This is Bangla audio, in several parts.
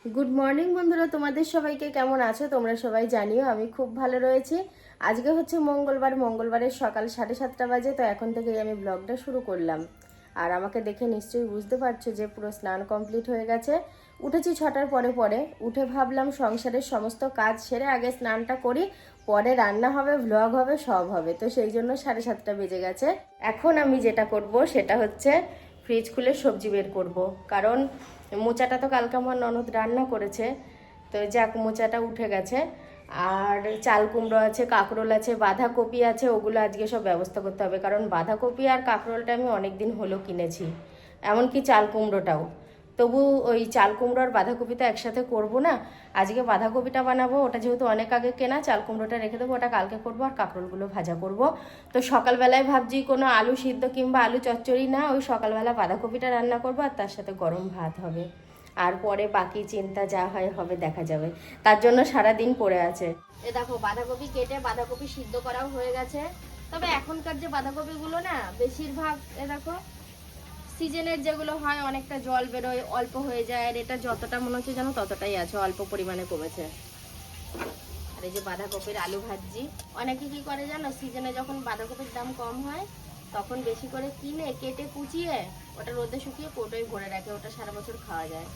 গুড মর্নিং বন্ধুরা, তোমাদের সবাইকে কেমন আছো? তোমরা সবাই জানিও আমি খুব ভালো রয়েছি। আজকে হচ্ছে মঙ্গলবারের সকাল 7:30 বাজে। তো এখন থেকেই আমি ব্লগটা শুরু করলাম। আর আমাকে দেখে নিশ্চয়ই বুঝতে পারছো যে পুরো স্নান কমপ্লিট হয়ে গেছে। উঠেছি 6টার পরে উঠে ভাবলাম সংসারের সমস্ত কাজ সেরে আগে স্নানটা করি, পরে রান্না হবে, ভ্লগ হবে, সব হবে। তো সেই জন্য 7:30 বেজে গেছে। এখন আমি যেটা করব সেটা হচ্ছে ফ্রিজ খুলে সবজি বের করব, কারণ মোচাটা তো কালকে আমার ননদ রান্না করেছে, তো যাক মোচাটা উঠে গেছে। আর চাল কুমড়ো আছে, কাঁকরোল আছে, বাঁধাকপি আছে, ওগুলো আজকে সব ব্যবস্থা করতে হবে, কারণ বাঁধাকপি আর কাঁকরোলটা আমি অনেক দিন হলো কিনেছি, এমনকি চাল কুমড়োটাও। তবু ওই চাল কুমড়ো আর বাঁধাকপি তো একসাথে করব না, আজকে বাঁধাকপিটা বানাবো, ওটা যেহেতু অনেক আগে কেনা, চাল কুমড়োটা রেখে দেবো, ওটা কালকে করবো, আর কাঁকরোলগুলো ভাজা করব। তো সকালবেলায় ভাবছি কোনো আলু সিদ্ধ কিংবা আলু চচ্চড়ি না, ওই সকালবেলা বাঁধাকপিটা রান্না করবো আর তার সাথে গরম ভাত হবে। আর পরে বাকি চিন্তা যা হয় হবে, দেখা যাবে। তার জন্য সারা দিন পড়ে আছে। এ দেখো বাঁধাকপি কেটে বাঁধাকপি সিদ্ধ করাও হয়ে গেছে। তবে এখনকার যে বাঁধাকপিগুলো না, বেশিরভাগ এ দেখো সিজনের যেগুলো হয় অনেকটা জল বেরোয়, অল্প হয়ে যায়। আর এটা যতটা মনে হচ্ছে যেন ততটাই আছে, অল্প পরিমাণে কমেছে। আর এই যে বাঁধাকপির আলু ভাজি, অনেকে কি করে জানো, সিজনে যখন বাঁধাকপির দাম কম হয় তখন বেশি করে কিনে কেটে কুচিয়ে ওটা রোদে শুকিয়ে কোটোয় ভরে রাখে, ওটা সারা বছর খাওয়া যায়।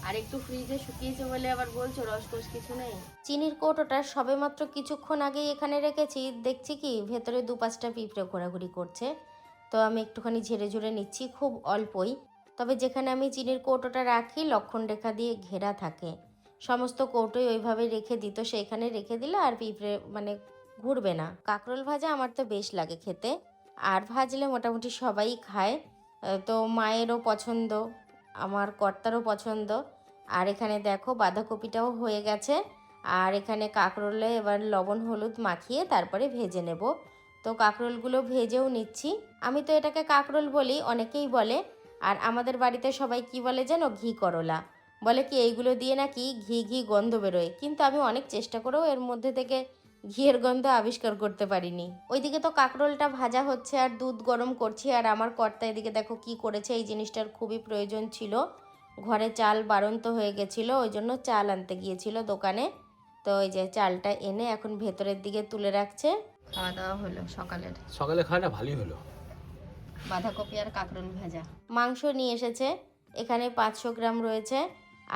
আর একটু ফ্রিজে শুকিয়েছে বলে আবার বলছো রসকস কিছু নেই। চিনির কৌটোটা সবেমাত্র কিছুক্ষণ আগেই এখানে রেখেছি, দেখছি কি ভেতরে 2-5টা পিঁপড়ে ঘোরাঘুরি করছে। তো আমি একটুখানি ঝেড়ে ঝুড়ে নিচ্ছি, খুব অল্পই। তবে যেখানে আমি চিনির কৌটোটা রাখি লক্ষণ রেখা দিয়ে ঘেরা থাকে, সমস্ত কৌটোই ওইভাবে রেখে দিই, তো সেইখানে রেখে দিলে আর পিঁপড়ে মানে ঘুরবে না। কাঁকরোল ভাজা আমার তো বেশ লাগে খেতে, আর ভাজলে মোটামুটি সবাই খায়। তো মায়েরও পছন্দ, আমার কর্তারও পছন্দ। আর এখানে দেখো বাঁধাকপিটাও হয়ে গেছে, আর এখানে কাঁকরোলে এবার লবণ হলুদ মাখিয়ে তারপরে ভেজে নেব। তো কাঁকরোলগুলো ভেজেও নিচ্ছি। আমি তো এটাকে কাঁকরোল বলি, অনেকেই বলে। আর আমাদের বাড়িতে সবাই কি বলে যেন, ঘি করলা বলে। কি এইগুলো দিয়ে নাকি ঘি ঘি গন্ধ বেরোয়, কিন্তু আমি অনেক চেষ্টা করেও এর মধ্যে থেকে ঘিয়ের গন্ধ আবিষ্কার করতে পারিনি। ওইদিকে তো কাঁকরোলটা ভাজা হচ্ছে আর দুধ গরম করছি, আর আমার কর্তা এদিকে দেখো কি করেছে। এই জিনিসটার খুবই প্রয়োজন ছিল, ঘরে চাল বাড়ন্ত হয়ে গেছিলো, ওই জন্য চাল আনতে গিয়েছিল দোকানে। তো ওই যে চালটা এনে এখন ভেতরের দিকে তুলে রাখছে। খাওয়া দাওয়া হলো সকালে খাওয়াটা ভালোই হলো। বাঁধাকপি আর কাঁকরোল ভাজা। মাংস নিয়ে এসেছে, এখানে 500 গ্রাম রয়েছে।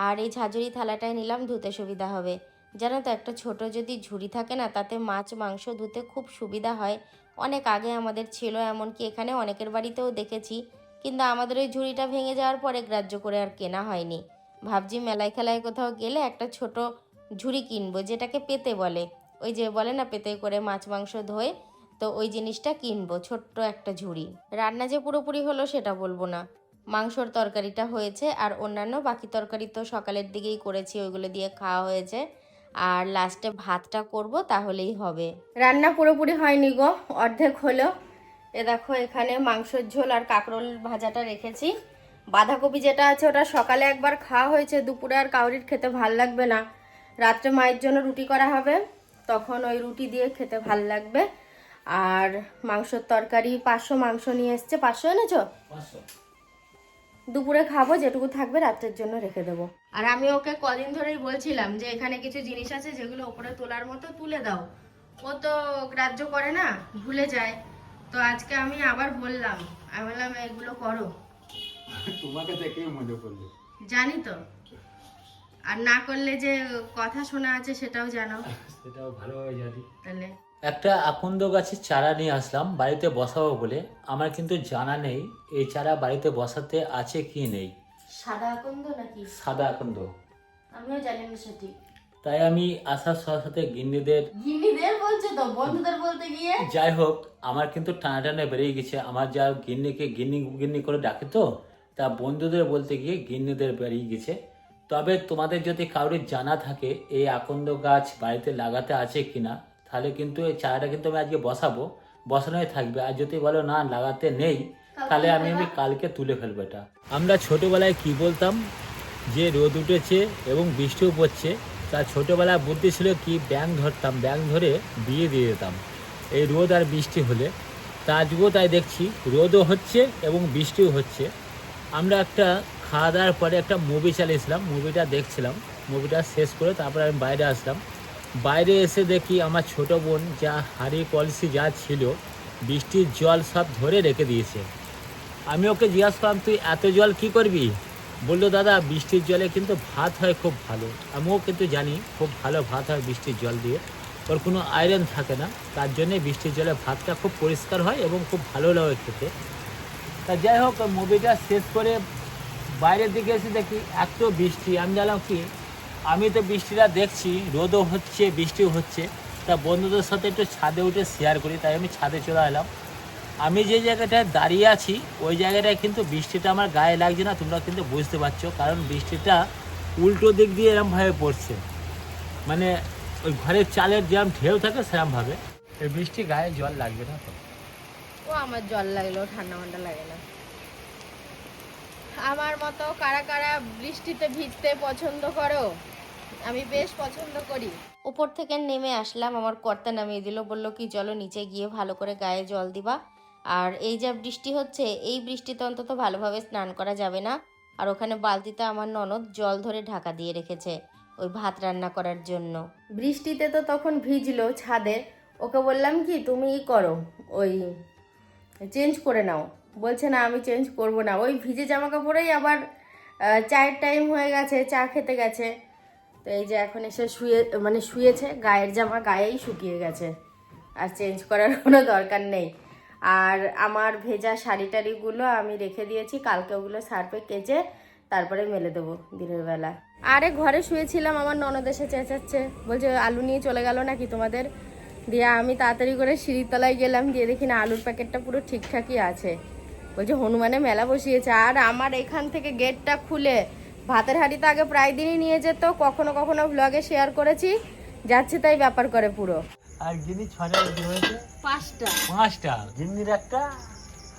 আর এই ঝাঁঝরি থালাটায় নিলাম, ধুতে সুবিধা হবে। জানো তো একটা ছোট যদি ঝুড়ি থাকে না, তাতে মাছ মাংস ধুতে খুব সুবিধা হয়। অনেক আগে আমাদের ছিল, এমনকি এখানে অনেকের বাড়িতেও দেখেছি, কিন্তু আমাদের ওই ঝুড়িটা ভেঙে যাওয়ার পরে গ্রাহ্য করে আর কেনা হয়নি। ভাবছি মেলায় খেলায় কোথাও গেলে একটা ছোট ঝুড়ি কিনবো, যেটাকে পেতে বলে। ওই যে বলে না পেতে করে মাছ মাংস ধোয়, তো ওই জিনিসটা কিনবো, ছোট্ট একটা ঝুড়ি। রান্না যে পুরোপুরি হলো সেটা বলবো না, মাংসর তরকারিটা হয়েছে, আর অন্যান্য বাকি তরকারি তো সকালের দিকেই করেছি, ওইগুলো দিয়ে খাওয়া হয়েছে। আর লাস্টে ভাতটা করব, তাহলেই হবে। রান্না পুরোপুরি হয়নি গো, অর্ধেক হলো। এ দেখো এখানে মাংসের ঝোল আর কাঁকরোল ভাজাটা রেখেছি। বাঁধাকপি যেটা আছে ওটা সকালে একবার খাওয়া হয়েছে, দুপুরে আর কাউরির খেতে ভাল লাগবে না। রাত্রে মায়ের জন্য রুটি করা হবে, তখন ওই রুটি দিয়ে খেতে ভাল লাগবে। আর মাংসের তরকারি 500 মাংস নিয়ে এসছে। 500 এনেছো? দুপুরে খাবো, যেটুকু থাকবে রাত্রের জন্য রেখে দেবো। আর আমি ওকে কদিন ধরেই বলছিলাম যে এখানে কিছু জিনিস আছে যেগুলো ওপরে তোলার মতো, তুলে দাও। ও তো গ্রাহ্য করে না, ভুলে যায়। তো আজকে আমি আবার বললাম, আমি বললাম এগুলো করো। তোমাকে দেখেই মজা করলো। জানি তো, আর না করলে যে কথা শোনা আছে সেটাও জানো। সেটাও ভালোভাবে জানি। তাহলে একটা আকন্দ গাছের চারা নিয়ে আসলাম বাড়িতে বসাবো বলে। আমার কিন্তু জানা নেই এই চারা বাড়িতে বসাতে আছে কি নেই। সাদা আকন্দ নাকি? সাদা আকন্দ, আমিও জানি না সেটি। তাই আমি আসার সাথে সাথে গিন্নিদের বলছে তো, বন্ধুদের বলতে গিয়ে যাই হোক আমার কিন্তু টানা বেরিয়ে গেছে। আমার যা গিন্নিকে গিন্নি গিন্নি করে ডাকে, তো তা বন্ধুদের বলতে গিয়ে গিন্নিদের বেরিয়ে গেছে। তবে তোমাদের যদি কারোর জানা থাকে এই আকন্দ গাছ বাড়িতে লাগাতে আছে কিনা, তাহলে কিন্তু এই চারাটা কিন্তু আমি আজকে বসানোই থাকবে। আর যদি বলো না লাগাতে নেই, তাহলে আমি কালকে তুলে ফেলবো এটা। আমরা ছোটবেলায় কি বলতাম, যে রোদ উঠেছে এবং বৃষ্টিও পড়ছে, তা ছোটবেলায় বুদ্ধি ছিল কি, ব্যাঙ ধরতাম, ব্যাঙ ধরে বিয়ে দিয়ে দিতাম এই রোদ আর বৃষ্টি হলে। তা আজকেও তাই দেখছি, রোদও হচ্ছে এবং বৃষ্টিও হচ্ছে। আমরা একটা খাওয়া দাওয়ার পরে একটা মুভি চালিয়েছিলাম, মুভিটা দেখছিলাম, মুভিটা শেষ করে তারপরে আমি বাইরে আসলাম। বাইরে এসে দেখি আমার ছোট বোন যা হাঁড়ি কলসি যা ছিল বৃষ্টির জল সব ধরে রেখে দিয়েছে। আমি ওকে জিজ্ঞাসা করলাম, তুই এত জল কি করবি? বললো, দাদা বৃষ্টির জলে কিন্তু ভাত হয় খুব ভালো। আমিও কিন্তু জানি খুব ভালো ভাত হয় বৃষ্টির জল দিয়ে, ওর কোনো আয়রন থাকে না, তার জন্যে বৃষ্টির জলে ভাতটা খুব পরিষ্কার হয় এবং খুব ভালো লাগে খেতে। তা যাই হোক, মুভিটা শেষ করে বাইরের দিকে এসে দেখি এত বৃষ্টি। আমি জানলাম কি, আমি তো বৃষ্টিটা দেখছি, রোদও হচ্ছে বৃষ্টিও হচ্ছে, তা বন্ধুদের সাথে একটু ছাদে উঠে শেয়ার করি, তাই আমি ছাদে চলে এলাম। আমি যে জায়গাটায় দাঁড়িয়ে আছি ওই জায়গাটায় কিন্তু বৃষ্টিটা আমার গায়ে লাগছে না, তোমরা কিন্তু বুঝতে পারছো, কারণ বৃষ্টিটা উল্টো দিক দিয়ে এরমভাবে পড়ছে, মানে ওই ঘরের চালের যেরকম ঢেউ থাকে সেরমভাবে। এই বৃষ্টি গায়ে জল লাগবে না তো। ও আমার জল লাগলেও ঠান্ডা ঠান্ডা লাগে না। আমার মতো কারা কারা বৃষ্টিতে ভিজতে পছন্দ করো? আমি বেশ পছন্দ করি। উপর থেকে নেমে আসলাম, আমার কর্তা নামিয়ে দিল, বলল কি চলো নিচে গিয়ে ভালো করে গায়ে জল দিবা। আর এই যা বৃষ্টি হচ্ছে, এই বৃষ্টিতে অন্তত ভালোভাবে স্নান করা যাবে না। আর ওখানে বালতিতে আমার ননদ জল ধরে ঢাকা দিয়ে রেখেছে ওই ভাত রান্না করার জন্য। বৃষ্টিতে তো তখন ভিজলো ছাদে, ওকে বললাম কি তুমি করো, ওই চেঞ্জ করে নাও। বলছে না আমি চেঞ্জ করব না, ওই ভিজে জামা কাপড়েই আবার চায়ের টাইম হয়ে গেছে, চা খেতে গেছে। তো এই যে এখন এসে শুয়েছে, গায়ের জামা গায়েই শুকিয়ে গেছে, আর চেঞ্জ করার কোনো দরকার নেই। আর আমার ভেজা শাড়ি টাড়িগুলো আমি রেখে দিয়েছি, কালকে ওগুলো সার্ফে কেচে তারপরে মেলে দেবো দিনের বেলা। আরে ঘরে শুয়েছিলাম, আমার ননদ এসে চেঁচাচ্ছে, বলছে আলু নিয়ে চলে গেল নাকি তোমাদের। দিয়ে আমি তাড়াতাড়ি করে সিঁড়ির তলায় গেলাম, দিয়ে দেখি না আলুর প্যাকেটটা পুরো ঠিকঠাকই আছে। বলছে হনুমানে মেলা বসিয়েছে। আর আমার এখান থেকে গেটটা খুলে ভাতের হাঁড়ি তো আগে প্রায় দিনই নিয়ে যেত, কখনো কখনো ব্লগে শেয়ার করেছি, যাচ্ছে তাই ব্যাপার করে পুরো। আর গিনি 6টা রুটি হয়েছে, 5টা গিন্নির একটা,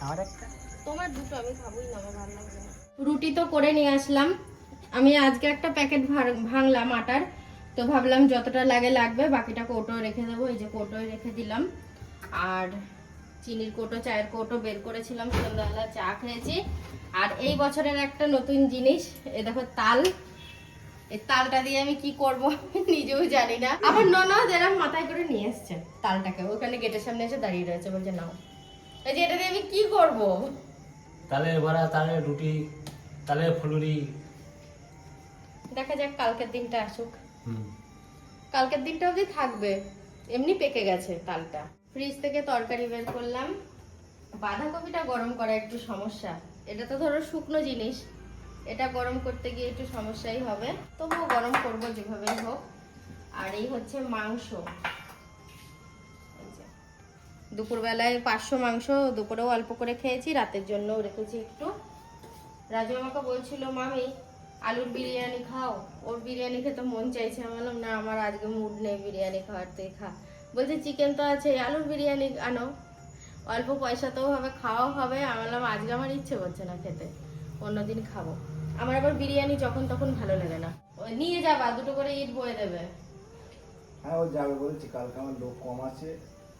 আমার একটা, তোমার দুটো, আমি খাবোই না, আমার ভালো লাগবে না। রুটি তো করে নিয়ে আসলাম, আমি আজকে একটা প্যাকেট ভাঙলাম আটার, তো ভাবলাম যতটা লাগবে, বাকিটা কৌটো রেখে দেবো। এই যে কৌটোয় রেখে দিলাম। আর চিনির কৌটো, চায়ের কৌটো বের করেছিলাম, সন্ধ্যাবেলা চা খেয়েছি। আর এই বছরের একটা নতুন জিনিস, এই দেখো তাল। এই তালটা দিয়ে আমি কি করব নিজেও জানি না। আমার ননদ এরকম মাথায় করে নিয়ে এসছে তালটাকে, ওখানে গেটের সামনে এসে দাঁড়িয়ে রয়েছে, বলছে নাও। এই যে এটা দিয়ে আমি কি করব? তালের বড়া, তালের রুটি, তালের ফুলুরি। দেখা যাক, কালকের দিনটা আসুক। কালকের দিনটা অবধি থাকবে, এমনি পেকে গেছে তালটা। ফ্রিজ থেকে তরকারি বের করলাম। বাঁধাকপিটা গরম করা একটু সমস্যা, এটা তো ধরো শুকনো জিনিস, এটা গরম করতে গিয়ে একটু সমস্যাই হবে, তবুও গরম করবো যেভাবেই হোক। আর এই হচ্ছে মাংস, দুপুরবেলায় 500 মাংস, দুপুরেও অল্প করে খেয়েছি, রাতের জন্যও রেখেছি একটু। রাজু আমাকে বলছিল মামি আলুর বিরিয়ানি খাও, ওর বিরিয়ানি খেতে মন চাইছে। আমি বললাম না, আমার আজকে মুড নেই বিরিয়ানি খাওয়ার, তুই খা। বলছে চিকেন তো আছে, আলুর বিরিয়ানি আনো, অল্প পয়সাতেও হবে, খাওয়াও হবে। আমি বললাম আজকে আমার ইচ্ছে করছে না খেতে, অন্যদিন খাবো। আমার আবার বিরিয়ানি যখন তখন ভালো লাগে না। ওই নিয়ে যাবা, দুটো করে ইট বয়ে দেবে। হ্যাঁ ও যাবে বলেছি, কালকে আমার লোক কম আছে।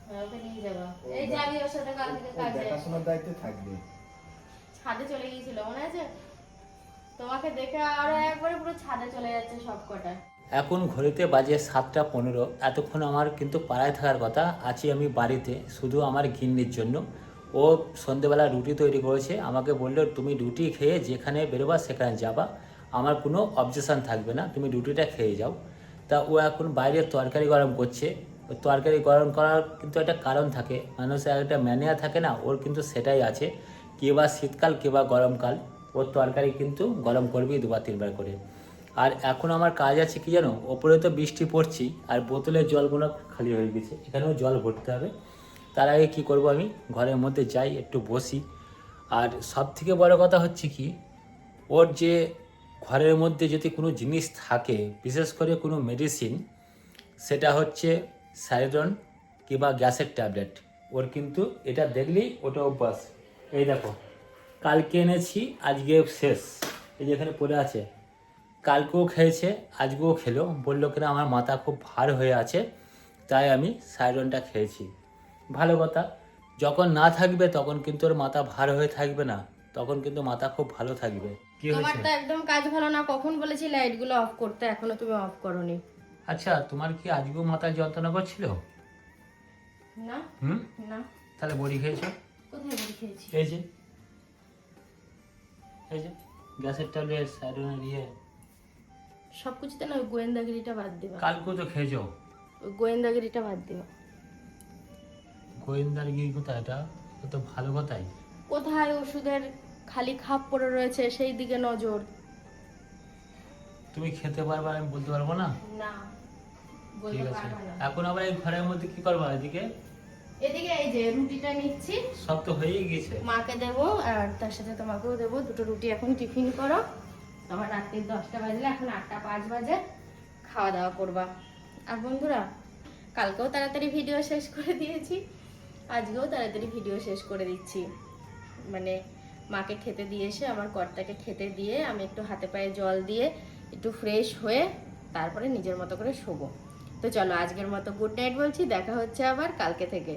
হ্যাঁ, ওকে নিয়ে যাবা। এই যাবি ওর সাথে কাল থেকে কাজে। দেখাশোনার দায়িত্বে থাকবে। ছাদে চলে গিয়েছিল মনে আছে? তোমাকে দেখে আরো একবারে পুরো ছাদে চলে যাচ্ছে সব কটা। এখন ঘড়িতে বাজে 7টা 15। এতক্ষণ আমার কিন্তু পাড়ায় থাকার কথা, আছি আমি বাড়িতে শুধু আমার গিন্নির জন্য। ও সন্ধেবেলা রুটি তৈরি করেছে, আমাকে বললো তুমি রুটি খেয়ে যেখানে বেরোবা সেখানে যাবা, আমার কোনো অবজেকশন থাকবে না, তুমি রুটিটা খেয়ে যাও। তা ও এখন বাইরে তরকারি গরম করছে। ওই তরকারি গরম করার কিন্তু একটা কারণ থাকে, মানুষের একটা ম্যানিয়া থাকে না, ওর কিন্তু সেটাই আছে, কে বা শীতকাল কে বা গরমকাল, ওর তরকারি কিন্তু গরম করবেই 2-3 বার করে। আর এখন আমার কাজ আছে কি জানো, ওপরে তো বৃষ্টি পড়ছি আর বোতলের জলগুলো খালি হয়ে গেছে, এখানেও জল ভরতে হবে। তার আগে কী করব, আমি ঘরের মধ্যে যাই, একটু বসি। আর সব থেকে বড় কথা হচ্ছে কি, ওর যে ঘরের মধ্যে যদি কোনো জিনিস থাকে, বিশেষ করে কোনো মেডিসিন, সেটা হচ্ছে স্যারিডন কিংবা গ্যাসের ট্যাবলেট। ওর কিন্তু এটা দেখলেই ওটা অভ্যাস। এই দেখো, কালকে এনেছি, আজকে শেষ, এই যে এখানে পড়ে আছে। কালকেও খেয়েছে, আজকেও খেলো, বললো কিনা আমার মাথা খুব ভার হয়ে আছে, তাই আমি সাইরনটা খেয়েছি। ভালো কথা, যখন না থাকবে তখন কিন্তু ওর মাথা ভার হয়ে থাকবে না, তখন কিন্তু মাথা খুব ভালো থাকবে। কি তোমার হয়েছে? তো একদম কাজ ভালো না, কখন বলেছি লাইটগুলো অফ করতে, এখনো তুমি অফ করোনি। আচ্ছা, তোমার কি আজকেও মাথায় যন্ত্রণা করছিল? না হুম, না, তাহলে বড়ি খেয়েছো? কোথায় বড়ি খেয়েছি? এই যে এই যে গ্যাসের ট্যাবলেট, স্যারোনা দিয়ে সবকিছুতে না ওই গোয়েন্দাগিরিটা বাদ দিবা, কালকেও তো খেয়েছো। ওই গোয়েন্দাগিরিটা বাদ দিবা। গোয়েন্দার গিরি কোথায়? এটা ও তো ভালো কথাই। কোথায় ওষুধের খালি খাপ পড়ে রয়েছে সেই দিকে নজর। তুমি খেতে পারবে, আমি বলতে পারবো না। না, ঠিক বলতে আছে, পারবা না। এখন আবার এই ঘরের মধ্যে কি করবা? এদিকে এদিকে এই যে রুটিটা নিচ্ছি, সব তো হয়েই গেছে। মাকে দেবো আর তার সাথে তোমাকেও দেবো। দুটো রুটি এখন টিফিন করো, আমার রাত্রি 10টা বাজলে, এখন 8টা 5 বাজে, খাওয়া দাওয়া করবা। আর বন্ধুরা, কালকেও তাড়াতাড়ি ভিডিও শেষ করে দিয়েছি, আজকেও তাড়াতাড়ি ভিডিও শেষ করে দিচ্ছি। মানে মাকে খেতে দিয়ে এসে, আমার কর্তাকে খেতে দিয়ে, আমি একটু হাতে পায়ে জল দিয়ে একটু ফ্রেশ হয়ে তারপরে নিজের মতো করে শোবো। তো চলো, আজকের মতো গুড নাইট বলছি, দেখা হচ্ছে আবার কালকে থেকে।